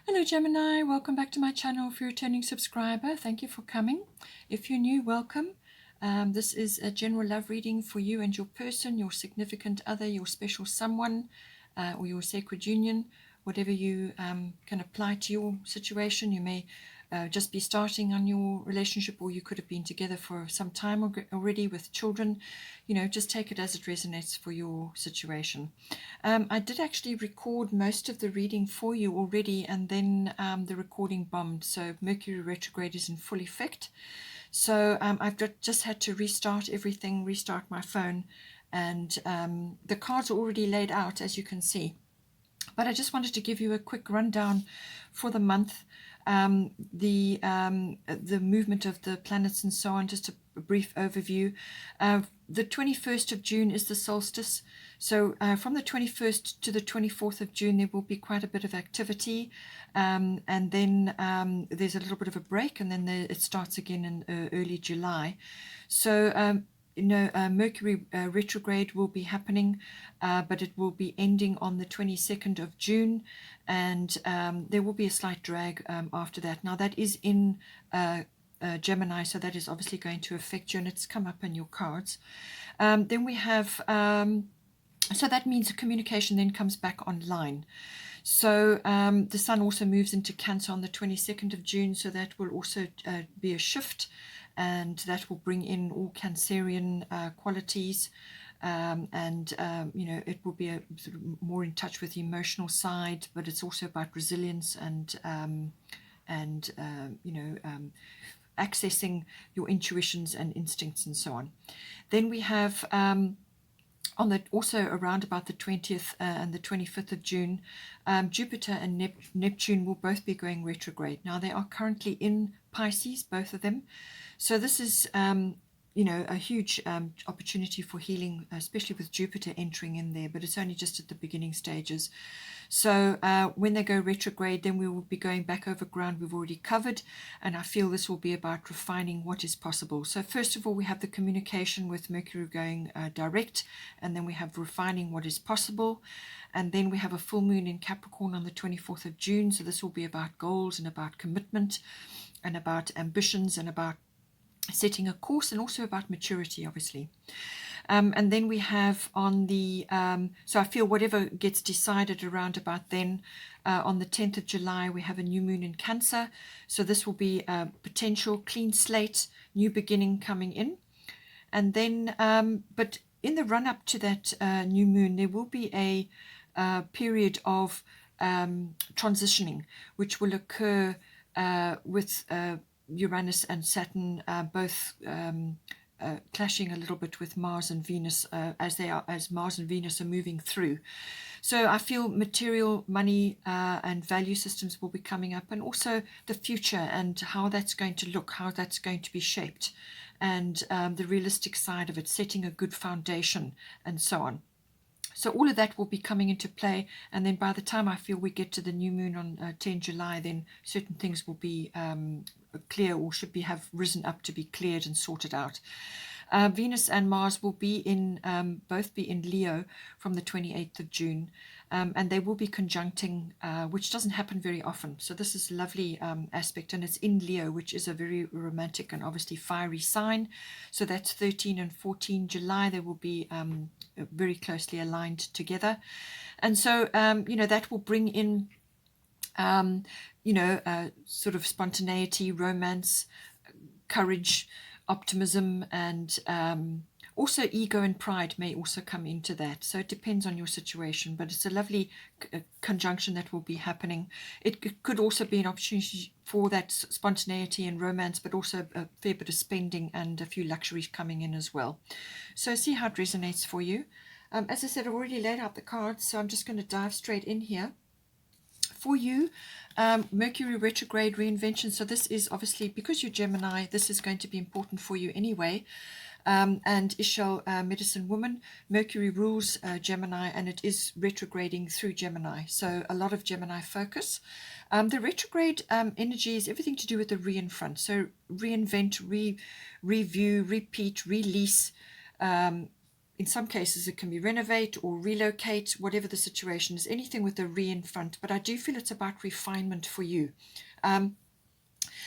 Hello Gemini, welcome back to my channel. If you're a returning subscriber, thank you for coming. If you're new, welcome. This is a general love reading for you and your person, your significant other, your special someone, or your sacred union, whatever you can apply to your situation. You may just be starting on your relationship, or you could have been together for some time already with children. Just take it as it resonates for your situation. I did actually record most of the reading for you already, and then the recording bombed. So Mercury retrograde is in full effect. So I've just had to restart everything, restart my phone, and the cards are already laid out, as you can see. But I just wanted to give you a quick rundown for the month, the movement of the planets and so on, just a brief overview. The 21st of June is the solstice. So from the 21st to the 24th of June, there will be quite a bit of activity. And then there's a little bit of a break, and then it starts again in early July. So Mercury retrograde will be happening, but it will be ending on the 22nd of June, and there will be a slight drag after that. Now that is in Gemini, so that is obviously going to affect you, and it's come up in your cards. Then we have, so that means the communication then comes back online. So the Sun also moves into Cancer on the 22nd of June, so that will also be a shift, and that will bring in all Cancerian qualities, and it will be a sort of more in touch with the emotional side, but it's also about resilience and accessing your intuitions and instincts and so on. Then we have also around about the 20th and the 25th of June, Jupiter and Neptune will both be going retrograde. Now they are currently in Pisces, both of them. So this is, a huge opportunity for healing, especially with Jupiter entering in there, but it's only just at the beginning stages. So when they go retrograde, then we will be going back over ground we've already covered, and I feel this will be about refining what is possible. So first of all, we have the communication with Mercury going direct, and then we have refining what is possible, and then we have a full moon in Capricorn on the 24th of June. So this will be about goals and about commitment and about ambitions and about setting a course, and also about maturity, obviously. And then we have on the, so I feel whatever gets decided around about then, on the 10th of July, we have a new moon in Cancer. So this will be a potential clean slate, new beginning coming in. And then, but in the run up to that new moon, there will be a period of transitioning, which will occur with Uranus and Saturn both clashing a little bit with Mars and Venus as Mars and Venus are moving through. So I feel material, money, and value systems will be coming up, and also the future and how that's going to look, how that's going to be shaped, and the realistic side of it, setting a good foundation, and so on. So all of that will be coming into play, and then by the time I feel we get to the new moon on 10 July, then certain things will be clear, or should have risen up to be cleared and sorted out. Venus and Mars will be both be in Leo from the 28th of June, and they will be conjuncting, which doesn't happen very often. So this is a lovely aspect, and it's in Leo, which is a very romantic and obviously fiery sign. So that's 13 and 14 July. They will be very closely aligned together, and so that will bring in sort of spontaneity, romance, courage, optimism, and also ego and pride may also come into that. So it depends on your situation, but it's a lovely conjunction that will be happening. It could also be an opportunity for that spontaneity and romance, but also a fair bit of spending and a few luxuries coming in as well. So see how it resonates for you. As I said, I've already laid out the cards, so I'm just going to dive straight in here. For you, Mercury retrograde reinvention. So this is obviously, because you're Gemini, this is going to be important for you anyway. And Ishal, medicine woman, Mercury rules Gemini, and it is retrograding through Gemini. So a lot of Gemini focus. The retrograde energy is everything to do with the re in front. So reinvent, review, repeat, release. In some cases, it can be renovate or relocate, whatever the situation is, anything with a re in front. But I do feel it's about refinement for you.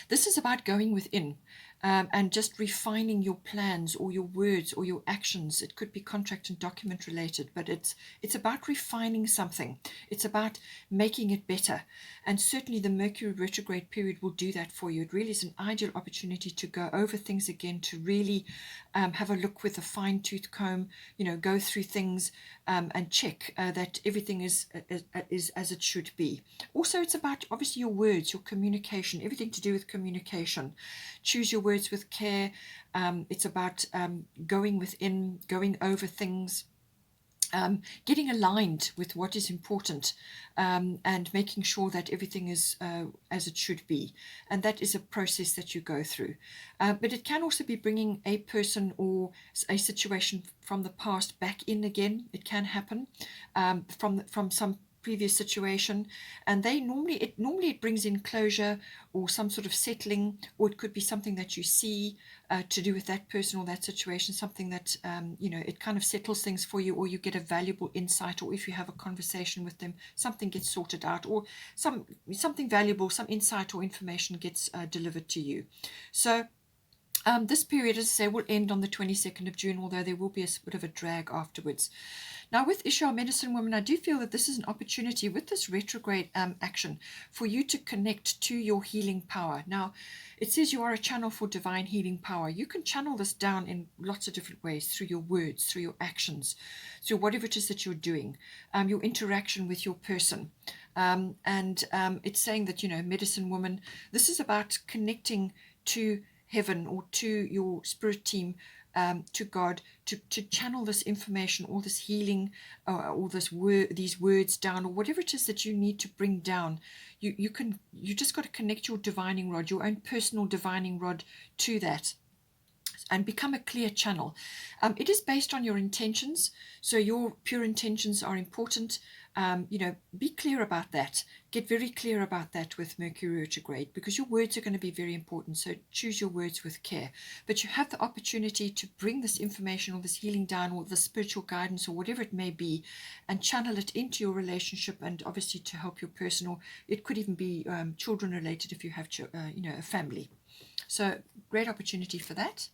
This is about going within and just refining your plans or your words or your actions. It could be contract and document related, but it's about refining something. It's about making it better. And certainly the Mercury retrograde period will do that for you. It really is an ideal opportunity to go over things again, to really have a look with a fine-tooth comb, go through things and check that everything is as it should be. Also, it's about obviously your words, your communication, everything to do with communication. Choose your words with care. It's about going within, going over things, getting aligned with what is important, and making sure that everything is as it should be. And that is a process that you go through. But it can also be bringing a person or a situation from the past back in again. It can happen from some previous situation, and normally it brings in closure or some sort of settling, or it could be something that you see to do with that person or that situation, something that it kind of settles things for you, or you get a valuable insight, or if you have a conversation with them, something gets sorted out, or something valuable, some insight or information gets delivered to you. So this period, as I say, will end on the 22nd of June, although there will be a bit of a drag afterwards. Now, with Ishtar Medicine Woman, I do feel that this is an opportunity with this retrograde action for you to connect to your healing power. Now, it says you are a channel for divine healing power. You can channel this down in lots of different ways, through your words, through your actions, through whatever it is that you're doing, your interaction with your person. It's saying that, Medicine Woman, this is about connecting to heaven or to your spirit team, to God, to channel this information, all this healing, all these words down, or whatever it is that you need to bring down. You just got to connect your divining rod, your own personal divining rod, to that, and become a clear channel. It is based on your intentions, so your pure intentions are important. Be clear about that. Get very clear about that with Mercury retrograde, because your words are going to be very important. So choose your words with care. But you have the opportunity to bring this information or this healing down, or the spiritual guidance, or whatever it may be, and channel it into your relationship, and obviously to help your person, or it could even be children related if you have a family. So great opportunity for that.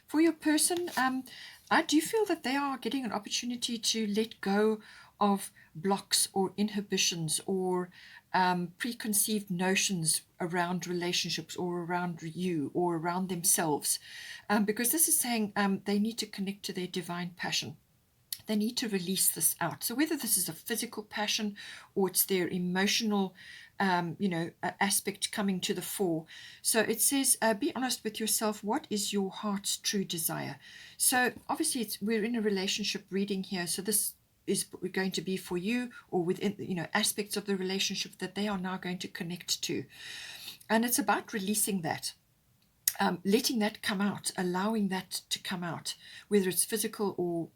For your person, I do feel that they are getting an opportunity to let go of blocks or inhibitions or preconceived notions around relationships, or around you, or around themselves, because this is saying they need to connect to their divine passion. They need to release this out. So whether this is a physical passion or it's their emotional aspect coming to the fore. So it says, be honest with yourself. What is your heart's true desire? So obviously we're in a relationship reading here. So this is going to be for you, or within aspects of the relationship that they are now going to connect to. And it's about releasing that. Letting that come out, allowing that to come out, whether it's physical or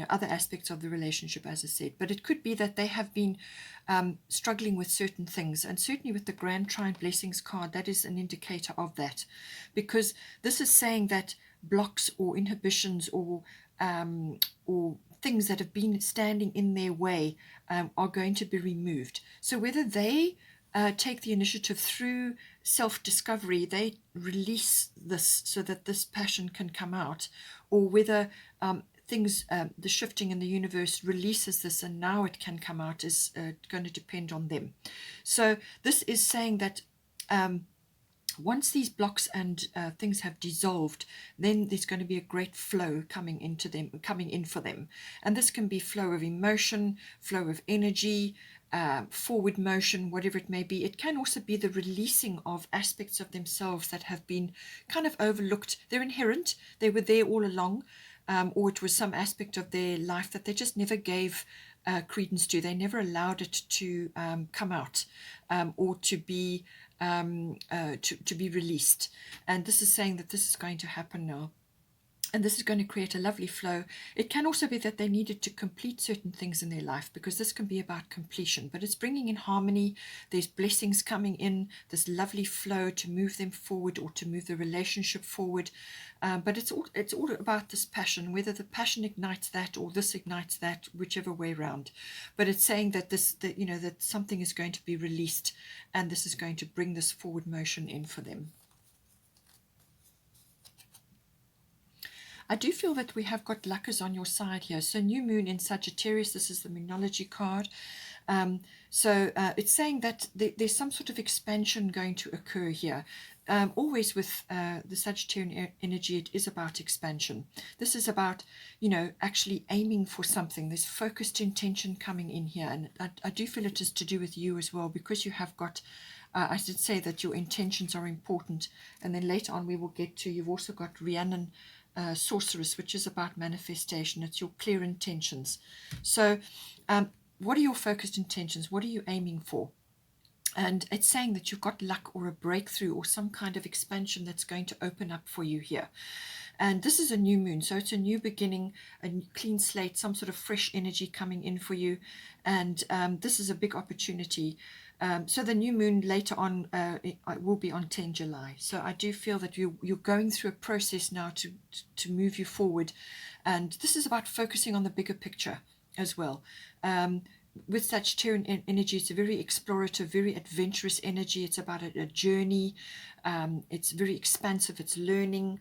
other aspects of the relationship, as I said. But it could be that they have been struggling with certain things, and certainly with the Grand Trine Blessings card, that is an indicator of that, because this is saying that blocks or inhibitions or things that have been standing in their way are going to be removed. So whether they take the initiative through self-discovery, they release this so that this passion can come out, or whether the shifting in the universe releases this and now it can come out, is going to depend on them. So this is saying that once these blocks and things have dissolved, then there's going to be a great flow coming in for them. And this can be flow of emotion, flow of energy, forward motion, whatever it may be. It can also be the releasing of aspects of themselves that have been kind of overlooked. They're inherent, they were there all along, or it was some aspect of their life that they just never gave credence to. They never allowed it to come out, or to be released. And this is saying that this is going to happen now. And this is going to create a lovely flow. It can also be that they needed to complete certain things in their life, because this can be about completion, but it's bringing in harmony. There's blessings coming in, this lovely flow to move them forward or to move the relationship forward. But it's all about this passion, whether the passion ignites that or this ignites that, whichever way around. But it's saying that that something is going to be released, and this is going to bring this forward motion in for them. I do feel that we have got luck is on your side here. So new moon in Sagittarius, this is the Moonology card. It's saying that there's some sort of expansion going to occur here. Always with the Sagittarian energy, it is about expansion. This is about, actually aiming for something. There's focused intention coming in here. And I do feel it is to do with you as well, because you have got, I should say that your intentions are important. And then later on we will get to, you've also got Rhiannon, Sorceress, which is about manifestation. It's your clear intentions. So what are your focused intentions? What are you aiming for? And it's saying that you've got luck or a breakthrough or some kind of expansion that's going to open up for you here. And this is a new moon, so it's a new beginning, a clean slate, some sort of fresh energy coming in for you. And this is a big opportunity. So the new moon later on it will be on 10 July. So I do feel that you're going through a process now to move you forward. And this is about focusing on the bigger picture as well. With Sagittarian energy, it's a very explorative, very adventurous energy. It's about a journey. It's very expansive. It's learning,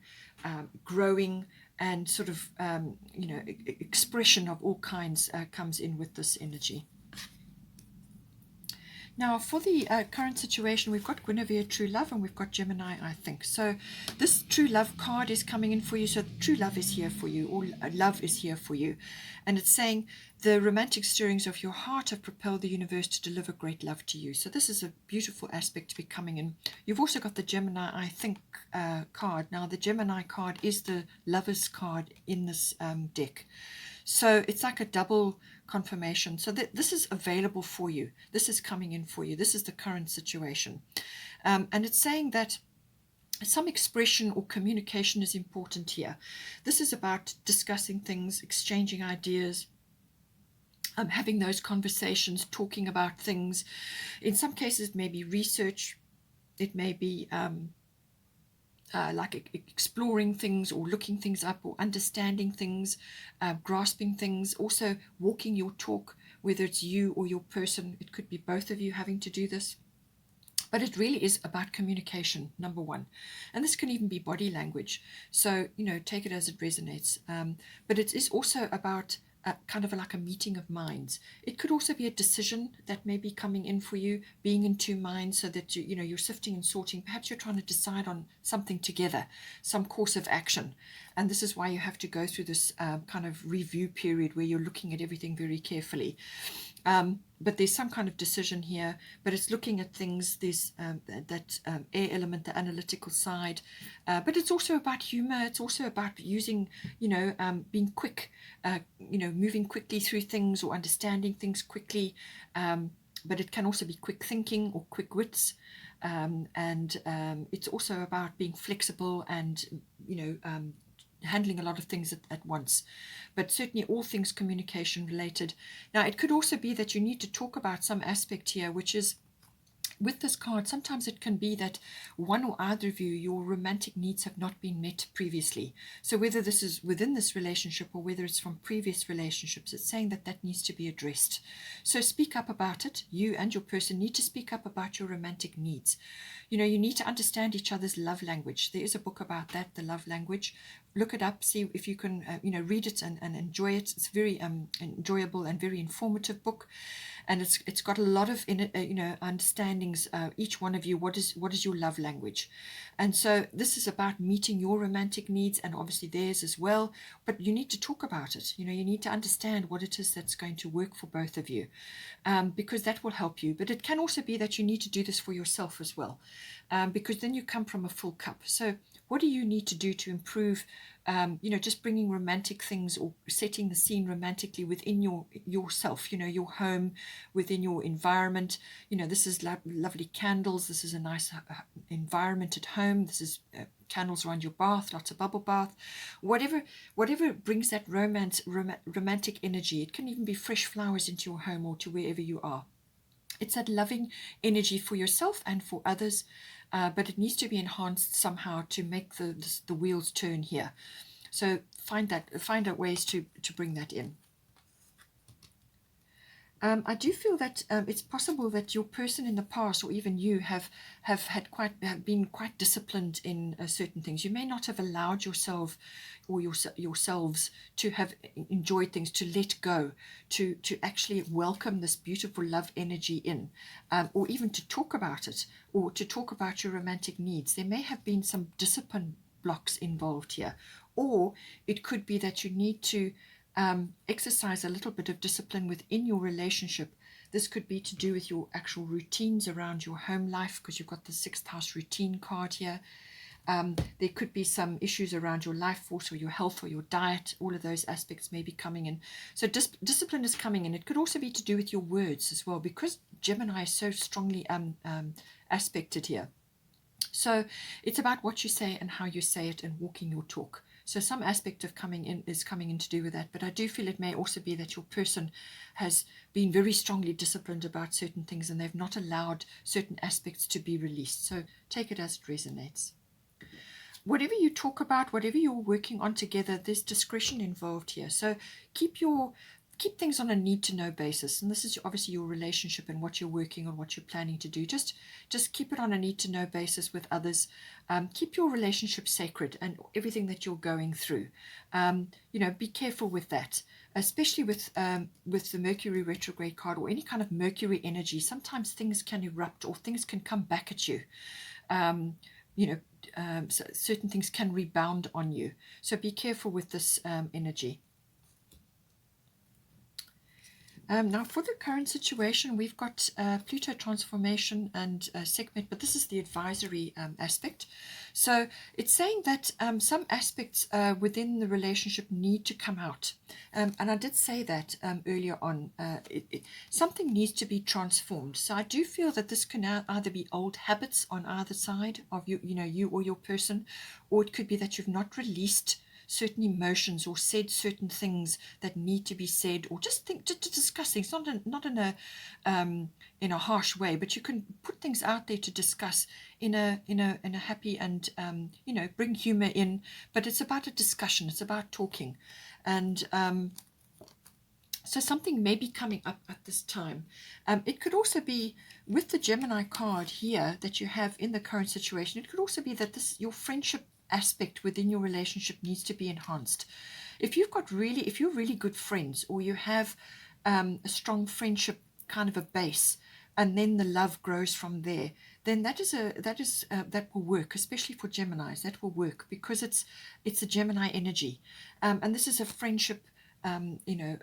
growing, and sort of, expression of all kinds comes in with this energy. Now, for the current situation, we've got Guinevere, True Love, and we've got Gemini, I think. So this True Love card is coming in for you. So True Love is here for you, or love is here for you. And it's saying the romantic stirrings of your heart have propelled the universe to deliver great love to you. So this is a beautiful aspect to be coming in. You've also got the Gemini, I think, card. Now, the Gemini card is the Lover's card in this deck. So it's like a double confirmation. So this is available for you. This is coming in for you. This is the current situation. And it's saying that some expression or communication is important here. This is about discussing things, exchanging ideas, having those conversations, talking about things. In some cases, it may be research. It may be like exploring things or looking things up or understanding things, grasping things, also walking your talk, whether it's you or your person. It could be both of you having to do this. But it really is about communication, number one. And this can even be body language. So, take it as it resonates. But it is also about kind of like a meeting of minds. It could also be a decision that may be coming in for you, being in two minds, so that you're sifting and sorting. Perhaps you're trying to decide on something together, some course of action. And this is why you have to go through this kind of review period where you're looking at everything very carefully. But there's some kind of decision here, but it's looking at things. There's that air element, the analytical side, but it's also about humor. It's also about using, being quick, moving quickly through things or understanding things quickly. But it can also be quick thinking or quick wits. And it's also about being flexible and, handling a lot of things at once, but certainly all things communication related. Now, it could also be that you need to talk about some aspect here, which is with this card, sometimes it can be that one or either of you, your romantic needs have not been met previously. So whether this is within this relationship or whether it's from previous relationships, it's saying that needs to be addressed. So speak up about it. You and your person need to speak up about your romantic needs. You need to understand each other's love language. There is a book about that, the love language. Look it up, see if you can, read it and enjoy it. It's very enjoyable and very informative book. And it's got a lot of understandings. Each one of you, what is your love language, and so this is about meeting your romantic needs and obviously theirs as well. But you need to talk about it. You need to understand what it is that's going to work for both of you, because that will help you. But it can also be that you need to do this for yourself as well, because then you come from a full cup. So What do you need to do to improve, just bringing romantic things or setting the scene romantically within yourself, your home, within your environment. This is lovely candles. This is a nice environment at home. This is candles around your bath, lots of bubble bath, whatever brings that romantic energy. It can even be fresh flowers into your home or to wherever you are. It's that loving energy for yourself and for others, but it needs to be enhanced somehow to make the wheels turn here. So find out ways to bring that in. I do feel that it's possible that your person in the past, or even you, have been quite disciplined in certain things. You may not have allowed yourself or yourselves to have enjoyed things, to let go, to actually welcome this beautiful love energy in, or even to talk about it, or to talk about your romantic needs. There may have been some discipline blocks involved here, or it could be that you need to exercise a little bit of discipline within your relationship. This could be to do with your actual routines around your home life, because you've got the 6th house routine card here. There could be some issues around your life force or your health or your diet. All of those aspects may be coming in. So discipline is coming in. It could also be to do with your words as well, because Gemini is so strongly aspected here. So it's about what you say and how you say it and walking your talk. So some aspect of coming in to do with that. But I do feel it may also be that your person has been very strongly disciplined about certain things and they've not allowed certain aspects to be released. So take it as it resonates. Whatever you talk about, whatever you're working on together, there's discretion involved here. So keep things on a need-to-know basis. And this is obviously your relationship and what you're working on, what you're planning to do. Just keep it on a need-to-know basis with others. Keep your relationship sacred and everything that you're going through. Be careful with that, especially with the Mercury retrograde card or any kind of Mercury energy. Sometimes things can erupt or things can come back at you. So certain things can rebound on you. So be careful with this energy. Now for the current situation, we've got Pluto transformation and Sekhmet, but this is the advisory aspect. So it's saying that some aspects within the relationship need to come out. And I did say that earlier on. Something needs to be transformed. So I do feel that this can either be old habits on either side of you or your person, or it could be that you've not released certain emotions or said certain things that need to be said, or just to discuss things, not in a harsh way, but you can put things out there to discuss in a happy and bring humor in. But it's about a discussion. It's about talking, and so something may be coming up at this time. It could also be with the Gemini card here that you have in the current situation. It could also be that your friendship aspect within your relationship needs to be enhanced. If you're really good friends, or you have a strong friendship kind of a base, and then the love grows from there, then that will work, especially for Geminis. That will work because it's a Gemini energy, and this is a friendship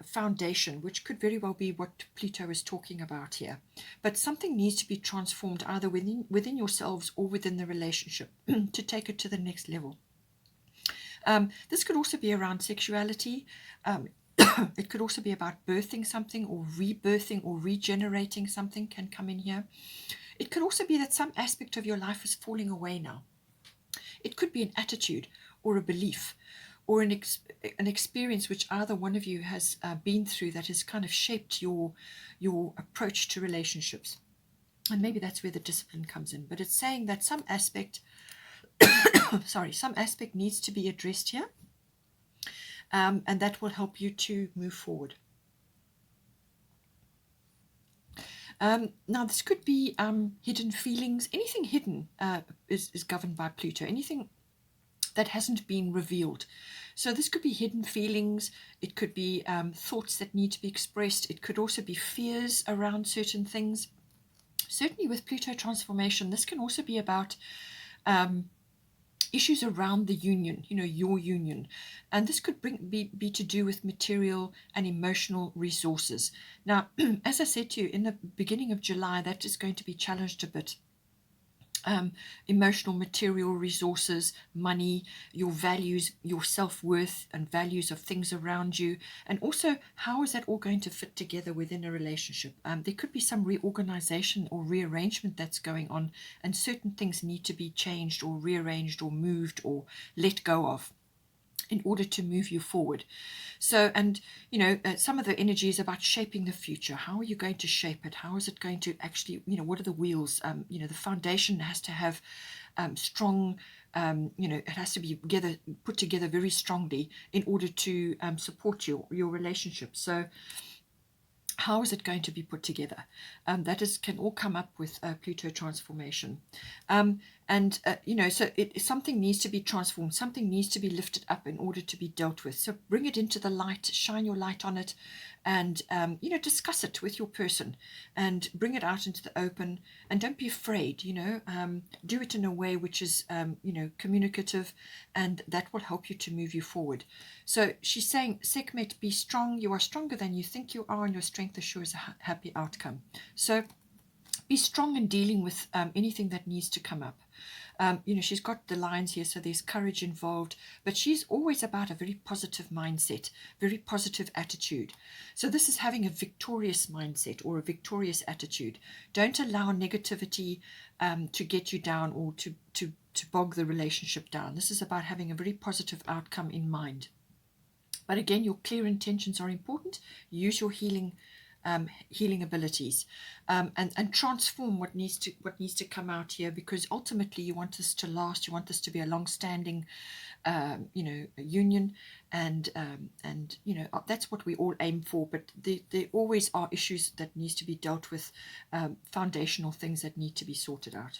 foundation, which could very well be what Pluto is talking about here. But something needs to be transformed either within yourselves or within the relationship to take it to the next level. This could also be around sexuality. It could also be about birthing something, or rebirthing or regenerating something can come in here. It could also be that some aspect of your life is falling away now. It could be an attitude or a belief, or an experience which either one of you has been through that has kind of shaped your approach to relationships. And maybe that's where the discipline comes in. But it's saying that some aspect, some aspect needs to be addressed here. And that will help you to move forward. Now, this could be hidden feelings. Anything hidden is governed by Pluto. Anything that hasn't been revealed. So this could be hidden feelings. It could be thoughts that need to be expressed. It could also be fears around certain things. Certainly with Pluto transformation, this can also be about issues around the union, your union. And this could be to do with material and emotional resources. Now, as I said to you, in the beginning of July, that is going to be challenged a bit. emotional, material resources, money, your values, your self-worth and values of things around you. And also, how is that all going to fit together within a relationship? There could be some reorganization or rearrangement that's going on, and certain things need to be changed or rearranged or moved or let go of in order to move you forward. So, and some of the energy is about shaping the future. How are you going to shape it? How is it going to actually, what are the wheels? The foundation has to have strong, it has to be put together very strongly in order to support your relationship. So how is it going to be put together? Can all come up with Pluto transformation. So something needs to be transformed, something needs to be lifted up in order to be dealt with. So bring it into the light, shine your light on it, and discuss it with your person and bring it out into the open. And don't be afraid, do it in a way which is communicative, and that will help you to move you forward. So she's saying, Sekhmet, be strong. You are stronger than you think you are, and your strength assures a happy outcome. So be strong in dealing with anything that needs to come up. She's got the lines here, so there's courage involved, but she's always about a very positive mindset, very positive attitude. So this is having a victorious mindset or a victorious attitude. Don't allow negativity to get you down or to bog the relationship down. This is about having a very positive outcome in mind. But again, your clear intentions are important. Use your healing abilities, and transform what needs to come out here, because ultimately you want this to last. You want this to be a long-standing union, and that's what we all aim for. But there always are issues that needs to be dealt with, foundational things that need to be sorted out.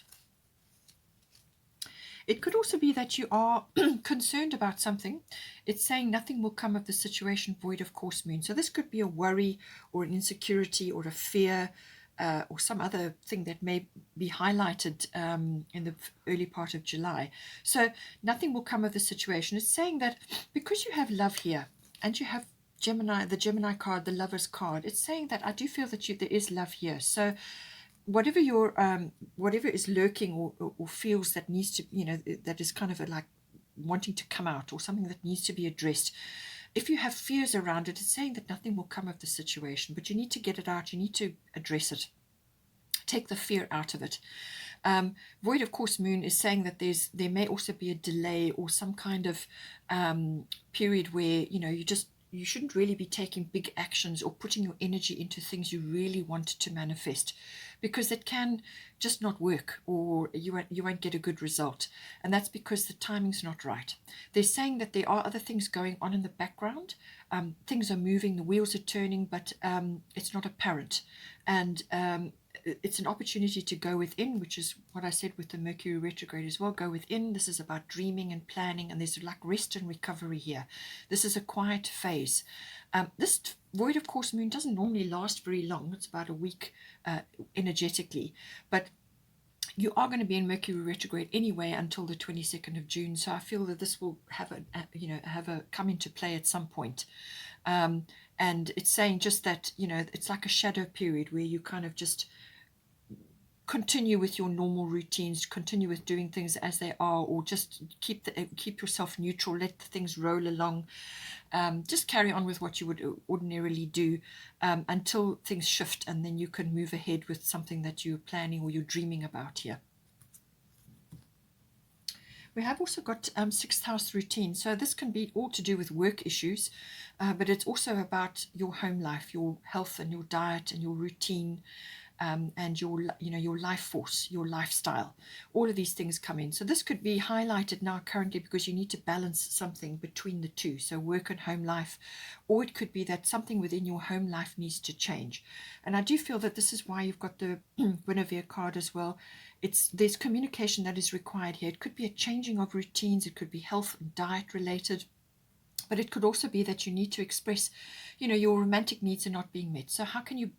It could also be that you are concerned about something. It's saying nothing will come of the situation void of course moon. So this could be a worry or an insecurity or a fear, or some other thing that may be highlighted in the early part of July. So nothing will come of the situation. It's saying that because you have love here and you have Gemini, the Gemini card, the Lover's card, it's saying that I do feel that there is love here. So whatever whatever is lurking or feels that needs to, that is kind of like wanting to come out, or something that needs to be addressed, if you have fears around it, it's saying that nothing will come of the situation, but you need to get it out. You need to address it. Take the fear out of it. Void of course moon is saying that there may also be a delay or some kind of period where you shouldn't really be taking big actions or putting your energy into things you really want to manifest, because it can just not work, or you won't get a good result. And that's because the timing's not right. They're saying that there are other things going on in the background. Things are moving, the wheels are turning, but it's not apparent. And it's an opportunity to go within, which is what I said with the Mercury retrograde as well. Go within. This is about dreaming and planning, and there's like rest and recovery here. This is a quiet phase. This void of course moon doesn't normally last very long. It's about a week energetically, but you are going to be in Mercury retrograde anyway until the 22nd of June. So I feel that this will have a come into play at some point. And it's saying just that, it's like a shadow period where you kind of just continue with your normal routines, continue with doing things as they are, or just keep yourself neutral, let things roll along. Just carry on with what you would ordinarily do until things shift, and then you can move ahead with something that you're planning or you're dreaming about here. We have also got sixth house routine. So this can be all to do with work issues, but it's also about your home life, your health and your diet and your routine, and your life force, your lifestyle. All of these things come in. So this could be highlighted now currently because you need to balance something between the two, so work and home life, or it could be that something within your home life needs to change. And I do feel that this is why you've got the Guinevere card as well. There's communication that is required here. It could be a changing of routines, it could be health and diet related, but it could also be that you need to express, your romantic needs are not being met. So how can you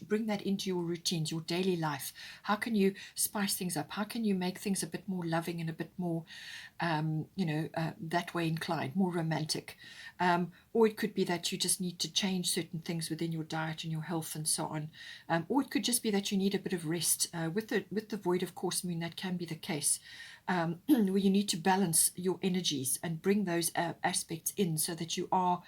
bring that into your routines, your daily life? How can you spice things up? How can you make things a bit more loving and a bit more, that way inclined, more romantic? Or it could be that you just need to change certain things within your diet and your health and so on. Or it could just be that you need a bit of rest. With the void of course moon, that can be the case. Where you need to balance your energies and bring those aspects in so that you are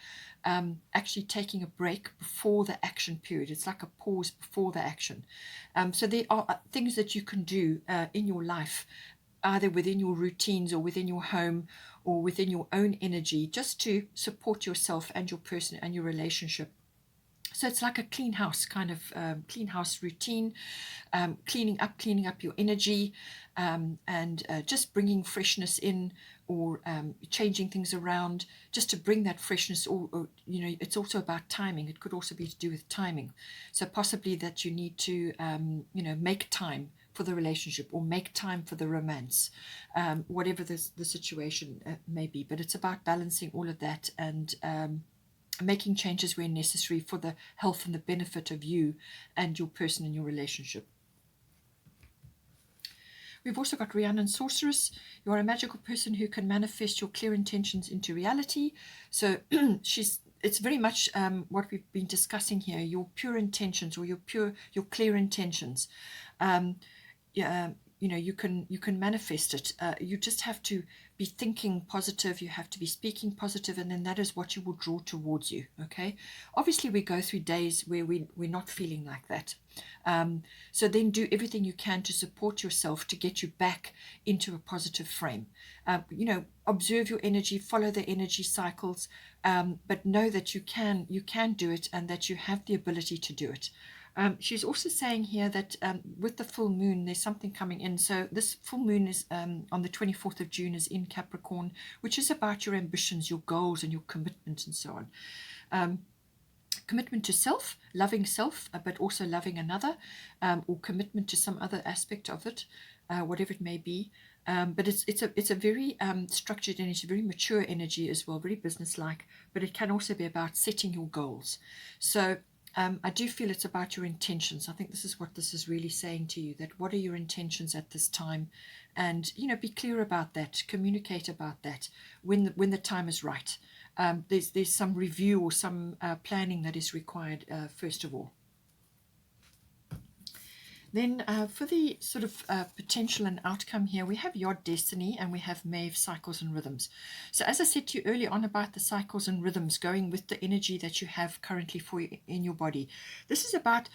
actually taking a break before the action period. It's like a pause before the action. So there are things that you can do in your life, either within your routines or within your home or within your own energy, just to support yourself and your person and your relationship. So it's like a clean house kind of clean house routine, cleaning up your energy, and just bringing freshness in, or changing things around just to bring that freshness. Or it's also about timing. It could also be to do with timing. So possibly that you need to make time for the relationship or make time for the romance, whatever the situation may be. But it's about balancing all of that and making changes where necessary for the health and the benefit of you and your person and your relationship. We've also got Rhiannon Sorceress. You are a magical person who can manifest your clear intentions into reality. So it's very much what we've been discussing here, your pure intentions, or your clear intentions. You can manifest it. You just have to be thinking positive. You have to be speaking positive, and then that is what you will draw towards you. Okay. Obviously, we go through days where we're not feeling like that. So then do everything you can to support yourself to get you back into a positive frame. Observe your energy, follow the energy cycles, but know that you can do it, and that you have the ability to do it. She's also saying here that with the full moon, there's something coming in. So this full moon is on the 24th of June, is in Capricorn, which is about your ambitions, your goals, and your commitment, and so on. Commitment to self, loving self, but also loving another, or commitment to some other aspect of it, whatever it may be. But it's a very structured energy, very mature energy as well, very businesslike. But it can also be about setting your goals. So I do feel it's about your intentions. I think this is what this is really saying to you, that what are your intentions at this time, and be clear about that, communicate about that when the time is right. There's some review or some planning that is required first of all. Then for the sort of potential and outcome here, we have your destiny and we have Maeve cycles and rhythms. So as I said to you earlier on about the cycles and rhythms going with the energy that you have currently in your body, this is about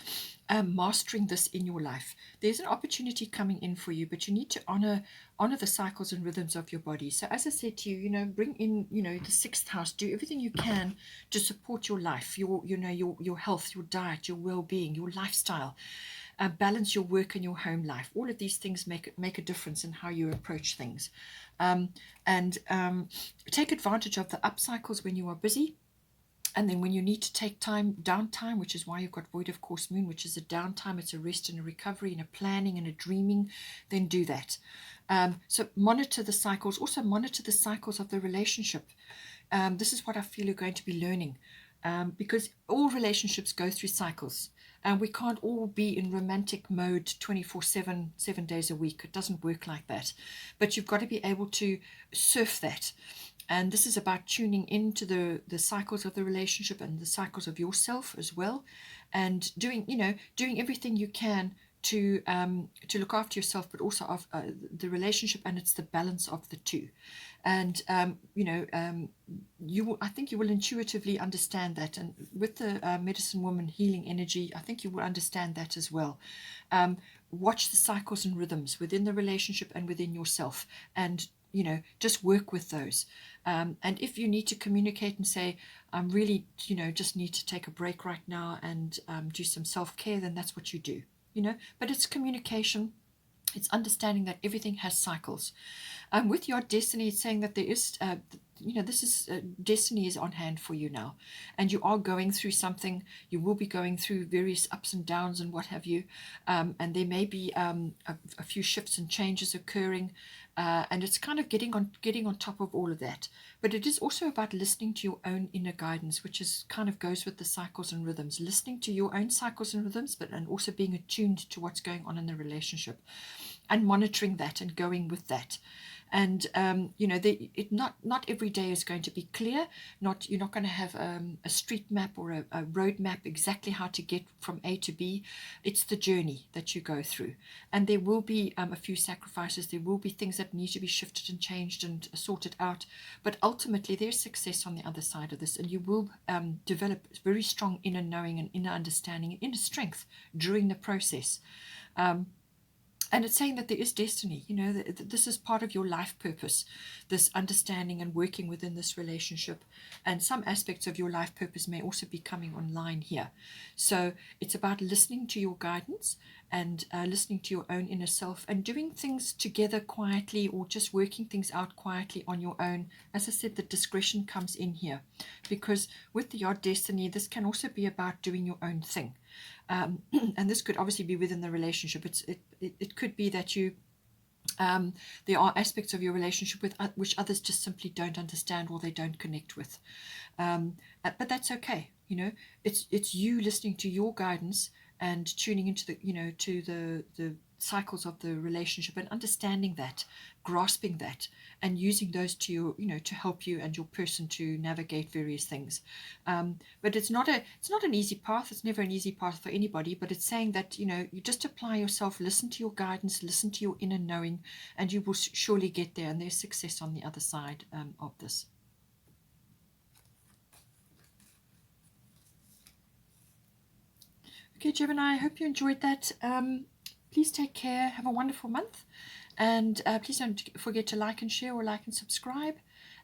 mastering this in your life. There's an opportunity coming in for you, but you need to honor the cycles and rhythms of your body. So as I said to you, bring in the sixth house. Do everything you can to support your life, your health, your diet, your well-being, your lifestyle. Balance your work and your home life. All of these things make a difference in how you approach things. And take advantage of the up cycles when you are busy. And then when you need to take downtime, which is why you've got void of course moon, which is a downtime, it's a rest and a recovery and a planning and a dreaming, then do that. So monitor the cycles. Also monitor the cycles of the relationship. This is what I feel you're going to be learning. Because all relationships go through cycles. And we can't all be in romantic mode 24/7, 7 days a week. It doesn't work like that. But you've got to be able to surf that. And this is about tuning into the cycles of the relationship and the cycles of yourself as well. And doing everything you can to look after yourself, but also of the relationship, and it's the balance of the two. And I think you will intuitively understand that, and with the medicine woman healing energy, I think you will understand that as well. Watch the cycles and rhythms within the relationship and within yourself, and just work with those. And if you need to communicate and say, I'm really just need to take a break right now and do some self-care, then that's what you do. But it's communication. It's understanding that everything has cycles. With your destiny, it's saying that there is, this is destiny is on hand for you now, and you are going through something. You will be going through various ups and downs and what have you, and there may be a few shifts and changes occurring. and it's kind of getting on top of all of that. But it is also about listening to your own inner guidance, which is kind of goes with the cycles and rhythms, listening to your own cycles and rhythms, but and also being attuned to what's going on in the relationship, and monitoring that and going with that. And not every day is going to be clear. You're not going to have a street map or a road map exactly how to get from A to B. It's the journey that you go through, and there will be a few sacrifices. There will be things that need to be shifted and changed and sorted out. But ultimately, there's success on the other side of this, and you will develop very strong inner knowing and inner understanding and inner strength during the process. And it's saying that there is destiny, this is part of your life purpose, this understanding and working within this relationship. And some aspects of your life purpose may also be coming online here. So it's about listening to your guidance and listening to your own inner self and doing things together quietly, or just working things out quietly on your own. As I said, the discretion comes in here, because with your destiny, this can also be about doing your own thing. And this could obviously be within the relationship. It could be that you there are aspects of your relationship with which others just simply don't understand or they don't connect with. But that's okay. It's you listening to your guidance and tuning into the cycles of the relationship and understanding that, grasping that, and using those to to help you and your person to navigate various things. But it's not an easy path. It's never an easy path for anybody. But it's saying that you just apply yourself, listen to your guidance, listen to your inner knowing, and you will surely get there. And there's success on the other side of this. Okay, Gemini, I hope you enjoyed that. Please take care. Have a wonderful month. And please don't forget to like and share, or like and subscribe.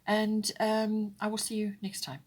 And I will see you next time.